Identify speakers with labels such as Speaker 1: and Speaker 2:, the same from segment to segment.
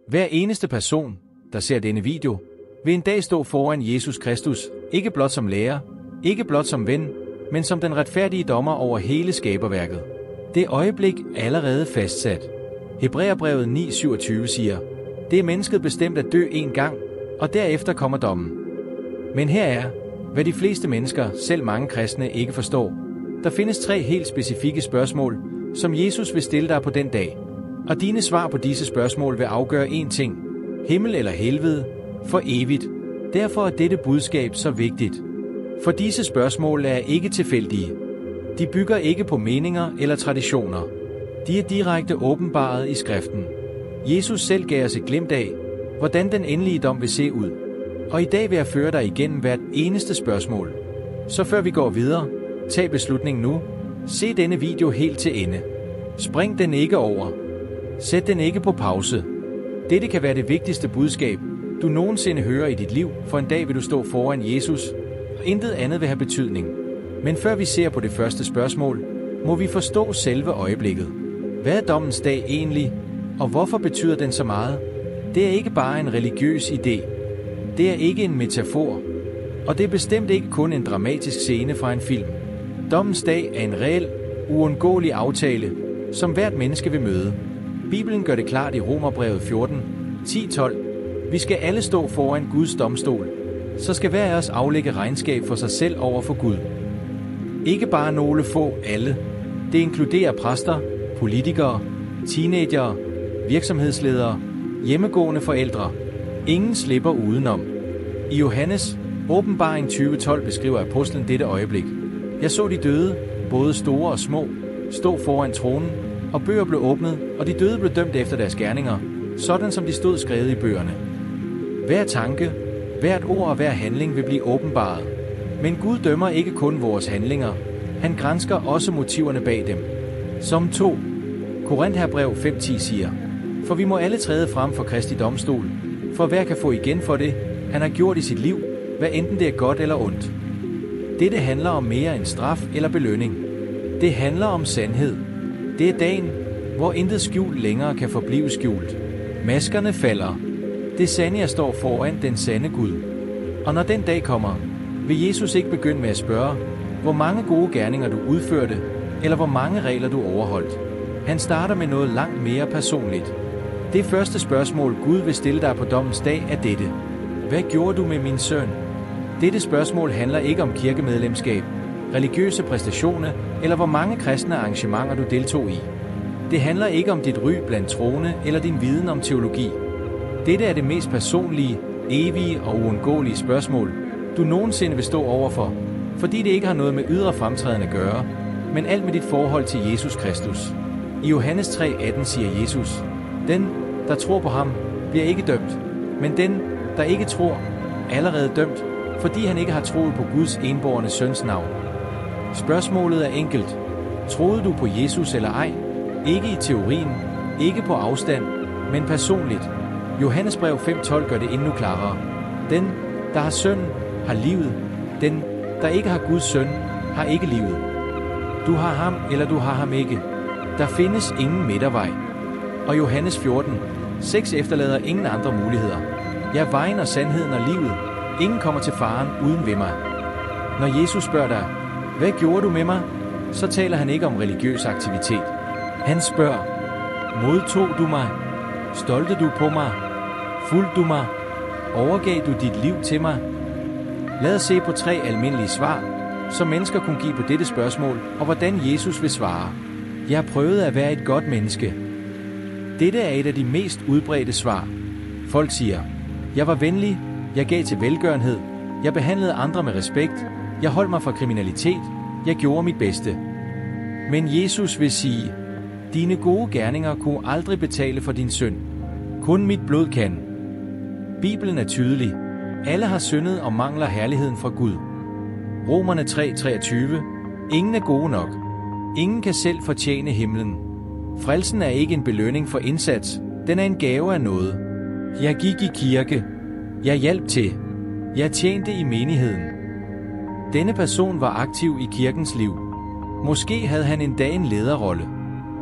Speaker 1: Hver eneste person, der ser denne video, vil en dag stå foran Jesus Kristus, ikke blot som lærer, ikke blot som ven, men som den retfærdige dommer over hele skaberværket. Det øjeblik er allerede fastsat. Hebræerbrevet 9:27 siger, det er mennesket bestemt at dø en gang, og derefter kommer dommen. Men her er, hvad de fleste mennesker, selv mange kristne, ikke forstår. Der findes 3 helt specifikke spørgsmål, som Jesus vil stille dig på den dag. Og dine svar på disse spørgsmål vil afgøre én ting: himmel eller helvede, for evigt. Derfor er dette budskab så vigtigt. For disse spørgsmål er ikke tilfældige. De bygger ikke på meninger eller traditioner. De er direkte åbenbaret i skriften. Jesus selv gav os et glimt af, hvordan den endelige dom vil se ud. Og i dag vil jeg føre dig igennem hvert eneste spørgsmål. Så før vi går videre, tag beslutningen nu. Se denne video helt til ende. Spring den ikke over. Sæt den ikke på pause. Dette kan være det vigtigste budskab, du nogensinde hører i dit liv, for en dag vil du stå foran Jesus, og intet andet vil have betydning. Men før vi ser på det første spørgsmål, må vi forstå selve øjeblikket. Hvad er dommens dag egentlig, og hvorfor betyder den så meget? Det er ikke bare en religiøs idé. Det er ikke en metafor. Og det er bestemt ikke kun en dramatisk scene fra en film. Dommens dag er en reel, uundgåelig aftale, som hvert menneske vil møde. Bibelen gør det klart i Romerbrevet 14, 10-12. Vi skal alle stå foran Guds domstol. Så skal hver af os aflægge regnskab for sig selv over for Gud. Ikke bare nogle få, alle. Det inkluderer præster, politikere, teenagere, virksomhedsledere, hjemmegående forældre. Ingen slipper udenom. I Johannes Åbenbaring 20:12 beskriver apostlen dette øjeblik. Jeg så de døde, både store og små, stå foran tronen, og bøger blev åbnet, og de døde blev dømt efter deres gerninger, sådan som de stod skrevet i bøgerne. Hver tanke, hvert ord og hver handling vil blive åbenbaret. Men Gud dømmer ikke kun vores handlinger, han gransker også motiverne bag dem. Som 2. Korintherbrev 5:10 siger, for vi må alle træde frem for Kristi domstol, for hver kan få igen for det, han har gjort i sit liv, hvad enten det er godt eller ondt. Dette handler om mere end straf eller belønning. Det handler om sandhed. Det er dagen, hvor intet skjult længere kan forblive skjult. Maskerne falder. Det sande jeg står foran den sande Gud. Og når den dag kommer, vil Jesus ikke begynde med at spørge, hvor mange gode gerninger du udførte, eller hvor mange regler du overholdt. Han starter med noget langt mere personligt. Det første spørgsmål Gud vil stille dig på dommens dag er dette: hvad gjorde du med min søn? Dette spørgsmål handler ikke om kirkemedlemskab, religiøse præstationer eller hvor mange kristne arrangementer du deltog i. Det handler ikke om dit ry blandt troende eller din viden om teologi. Dette er det mest personlige, evige og uundgåelige spørgsmål, du nogensinde vil stå overfor, fordi det ikke har noget med ydre fremtræden at gøre, men alt med dit forhold til Jesus Kristus. I Johannes 3:18 siger Jesus, den, der tror på ham, bliver ikke dømt, men den, der ikke tror, er allerede dømt, fordi han ikke har troet på Guds enbårne søns navn. Spørgsmålet er enkelt. Troede du på Jesus eller ej? Ikke i teorien, ikke på afstand, men personligt. Johannesbrev 5:12 gør det endnu klarere. Den, der har sønnen, har livet. Den, der ikke har Guds søn, har ikke livet. Du har ham, eller du har ham ikke. Der findes ingen midtervej. Og Johannes 14:6 efterlader ingen andre muligheder. Jeg er vejen og sandheden og livet. Ingen kommer til faren uden ved mig. Når Jesus spørger dig, hvad gjorde du med mig? Så taler han ikke om religiøs aktivitet. Han spørger, modtog du mig? Stolte du på mig? Fulgte du mig? Overgav du dit liv til mig? Lad os se på 3 almindelige svar, som mennesker kunne give på dette spørgsmål, og hvordan Jesus vil svare. Jeg har prøvet at være et godt menneske. Dette er et af de mest udbredte svar. Folk siger, jeg var venlig, jeg gav til velgørenhed, jeg behandlede andre med respekt, jeg holdt mig fra kriminalitet, jeg gjorde mit bedste. Men Jesus vil sige, dine gode gerninger kunne aldrig betale for din synd. Kun mit blod kan. Bibelen er tydelig. Alle har syndet og mangler herligheden fra Gud. Romerne 3:23. Ingen er gode nok. Ingen kan selv fortjene himlen. Frelsen er ikke en belønning for indsats. Den er en gave af noget. Jeg gik i kirke. Jeg hjalp til. Jeg tjente i menigheden. Denne person var aktiv i kirkens liv. Måske havde han endda en lederrolle.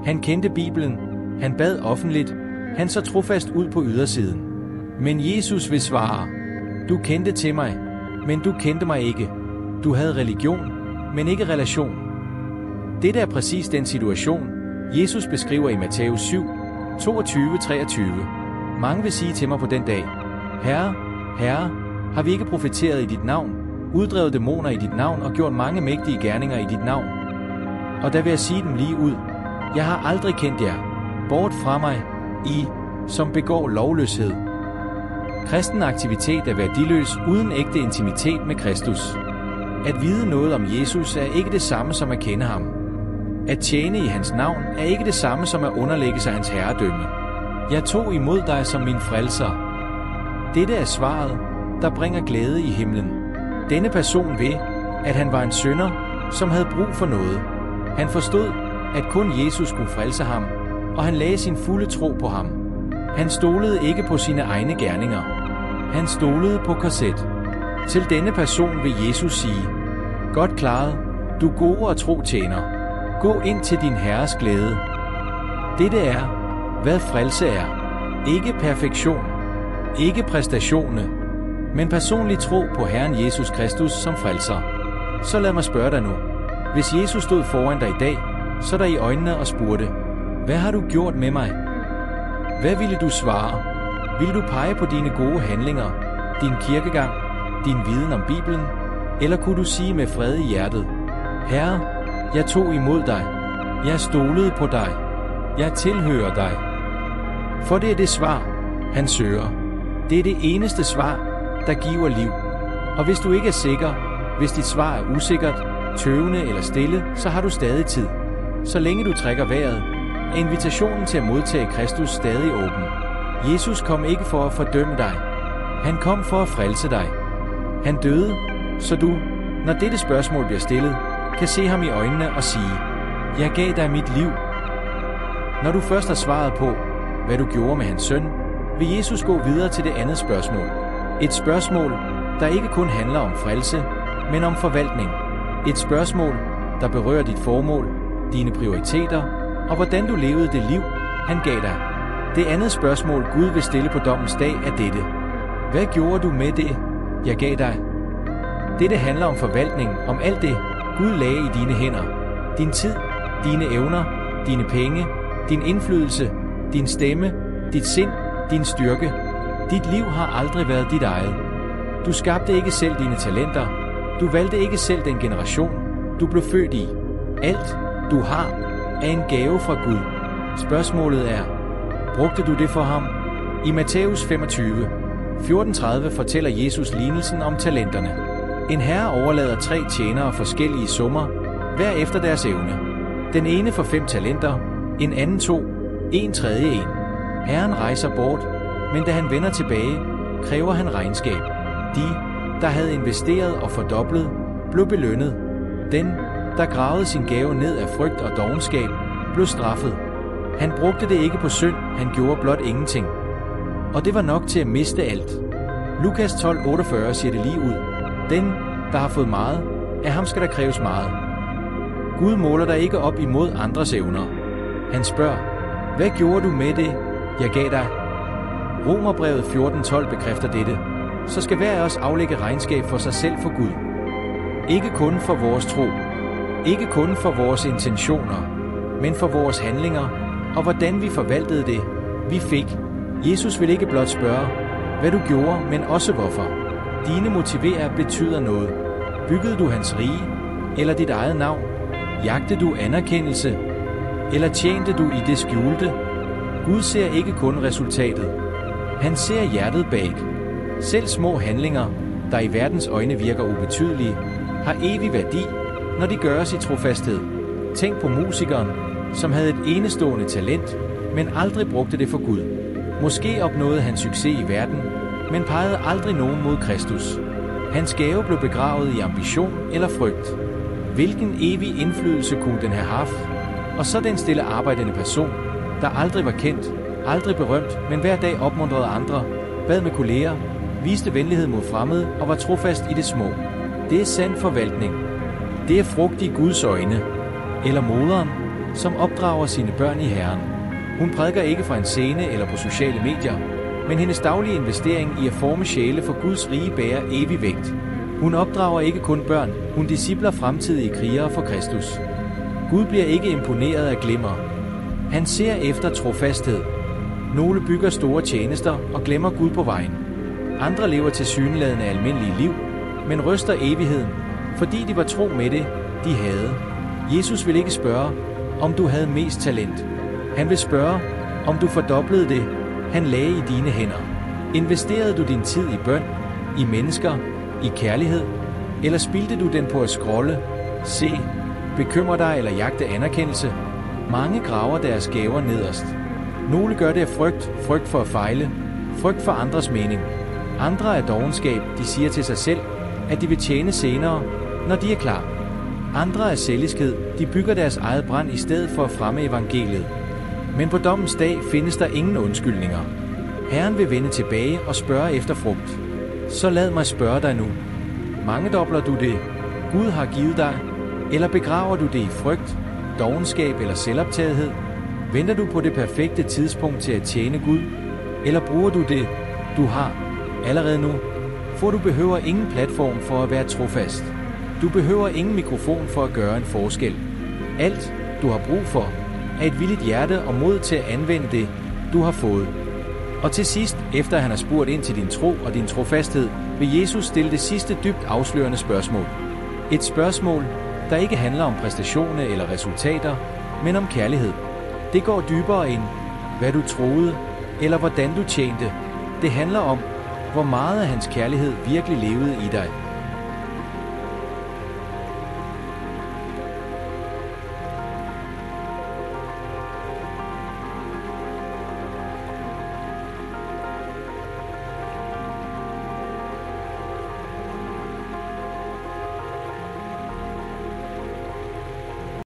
Speaker 1: Han kendte Bibelen. Han bad offentligt. Han så trofast ud på ydersiden. Men Jesus vil svare: Du kendte til mig, men du kendte mig ikke. Du havde religion, men ikke relation. Dette er præcis den situation, Jesus beskriver i Matthæus 7, 22-23. Mange vil sige til mig på den dag: Herre, Herre, har vi ikke profeteret i dit navn, uddrevet dæmoner i dit navn og gjort mange mægtige gerninger i dit navn? Og der vil jeg sige dem lige ud: Jeg har aldrig kendt jer. Bort fra mig, I, som begår lovløshed. Kristen aktivitet er værdiløs uden ægte intimitet med Kristus. At vide noget om Jesus er ikke det samme som at kende ham. At tjene i hans navn er ikke det samme som at underlægge sig hans herredømme. Jeg tog imod dig som min frelser. Dette er svaret, der bringer glæde i himlen. Denne person ved, at han var en synder, som havde brug for noget. Han forstod, at kun Jesus kunne frelse ham, og han lagde sin fulde tro på ham. Han stolede ikke på sine egne gerninger. Han stolede på korset. Til denne person vil Jesus sige: Godt klaret, du gode og tro tjener. Gå ind til din Herres glæde. Dette er, hvad frelse er. Ikke perfektion, ikke præstationer, men personlig tro på Herren Jesus Kristus som frelser. Så lad mig spørge dig nu. Hvis Jesus stod foran dig i dag, så der i øjnene og spurgte: Hvad har du gjort med mig? Hvad ville du svare? Ville du pege på dine gode handlinger, din kirkegang, din viden om Bibelen? Eller kunne du sige med fred i hjertet: Herre, jeg tog imod dig. Jeg stolede på dig. Jeg tilhører dig. For det er det svar, han søger. Det er det eneste svar, der giver liv. Og hvis du ikke er sikker, hvis dit svar er usikkert, tøvende eller stille, så har du stadig tid. Så længe du trækker vejret, er invitationen til at modtage Kristus stadig åben. Jesus kom ikke for at fordømme dig. Han kom for at frelse dig. Han døde, så du, når dette spørgsmål bliver stillet, kan se ham i øjnene og sige: Jeg gav dig mit liv. Når du først har svaret på, hvad du gjorde med hans søn, vil Jesus gå videre til det andet spørgsmål. Et spørgsmål, der ikke kun handler om frelse, men om forvaltning. Et spørgsmål, der berører dit formål, dine prioriteter og hvordan du levede det liv, han gav dig. Det andet spørgsmål, Gud vil stille på dommens dag, er dette: Hvad gjorde du med det, jeg gav dig? Dette handler om forvaltning, om alt det, Gud lagde i dine hænder. Din tid, dine evner, dine penge, din indflydelse, din stemme, dit sind, din styrke. Dit liv har aldrig været dit eget. Du skabte ikke selv dine talenter. Du valgte ikke selv den generation, du blev født i. Alt, du har, er en gave fra Gud. Spørgsmålet er: brugte du det for ham? I Matthæus 25, 14-30 fortæller Jesus lignelsen om talenterne. En herre overlader 3 tjenere forskellige summer, hver efter deres evne. Den ene får 5 talenter, en anden 2, en tredje 1. Herren rejser bort, men da han vender tilbage, kræver han regnskab. De, der havde investeret og fordoblet, blev belønnet. Den, der gravede sin gave ned af frygt og dovenskab, blev straffet. Han brugte det ikke på synd, han gjorde blot ingenting. Og det var nok til at miste alt. Lukas 12:48 siger det lige ud: Den, der har fået meget, af ham skal der kræves meget. Gud måler dig ikke op imod andres evner. Han spørger: Hvad gjorde du med det, jeg gav dig? Romerbrevet 14:12 bekræfter dette. Så skal hver af os aflægge regnskab for sig selv for Gud. Ikke kun for vores tro, ikke kun for vores intentioner, men for vores handlinger og hvordan vi forvaltede det, vi fik. Jesus vil ikke blot spørge, hvad du gjorde, men også hvorfor. Dine motiverer betyder noget. Byggede du hans rige, eller dit eget navn? Jagtede du anerkendelse, eller tjente du i det skjulte? Gud ser ikke kun resultatet. Han ser hjertet bag. Selv små handlinger, der i verdens øjne virker ubetydelige, har evig værdi, når de gøres i trofasthed. Tænk på musikeren, som havde et enestående talent, men aldrig brugte det for Gud. Måske opnåede han succes i verden, men pegede aldrig nogen mod Kristus. Hans gave blev begravet i ambition eller frygt. Hvilken evig indflydelse kunne den have haft? Og så den stille arbejdende person, der aldrig var kendt, aldrig berømt, men hver dag opmuntrede andre, bad med kolleger, viste venlighed mod fremmede og var trofast i det små. Det er sand forvaltning. Det er frugt i Guds øjne. Eller moderen, som opdrager sine børn i Herren. Hun prædiker ikke fra en scene eller på sociale medier, men hendes daglige investering i at forme sjæle for Guds rige bærer evig vægt. Hun opdrager ikke kun børn, hun discipler fremtidige krigere for Kristus. Gud bliver ikke imponeret af glimmer. Han ser efter trofasthed. Nogle bygger store tjenester og glemmer Gud på vejen. Andre lever tilsyneladende almindelige liv, men ryster evigheden, fordi de var tro med det, de havde. Jesus vil ikke spørge, om du havde mest talent. Han vil spørge, om du fordoblede det, han lagde i dine hænder. Investerede du din tid i bøn, i mennesker, i kærlighed, eller spildte du den på at scrolle, se, bekymre dig eller jagte anerkendelse? Mange graver deres gaver nederst. Nogle gør det af frygt for at fejle, frygt for andres mening. Andre er dovenskab, de siger til sig selv, at de vil tjene senere, når de er klar. Andre er selviskhed, de bygger deres eget brand i stedet for at fremme evangeliet. Men på dommens dag findes der ingen undskyldninger. Herren vil vende tilbage og spørge efter frugt. Så lad mig spørge dig nu. Mangedobler du det, Gud har givet dig, eller begraver du det i frygt, dovenskab eller selvoptagethed? Venter du på det perfekte tidspunkt til at tjene Gud, eller bruger du det, du har, allerede nu? For du behøver ingen platform for at være trofast. Du behøver ingen mikrofon for at gøre en forskel. Alt, du har brug for, er et villigt hjerte og mod til at anvende det, du har fået. Og til sidst, efter han har spurgt ind til din tro og din trofasthed, vil Jesus stille det sidste dybt afslørende spørgsmål. Et spørgsmål, der ikke handler om præstationer eller resultater, men om kærlighed. Det går dybere end, hvad du troede, eller hvordan du tjente. Det handler om, hvor meget af hans kærlighed virkelig levede i dig.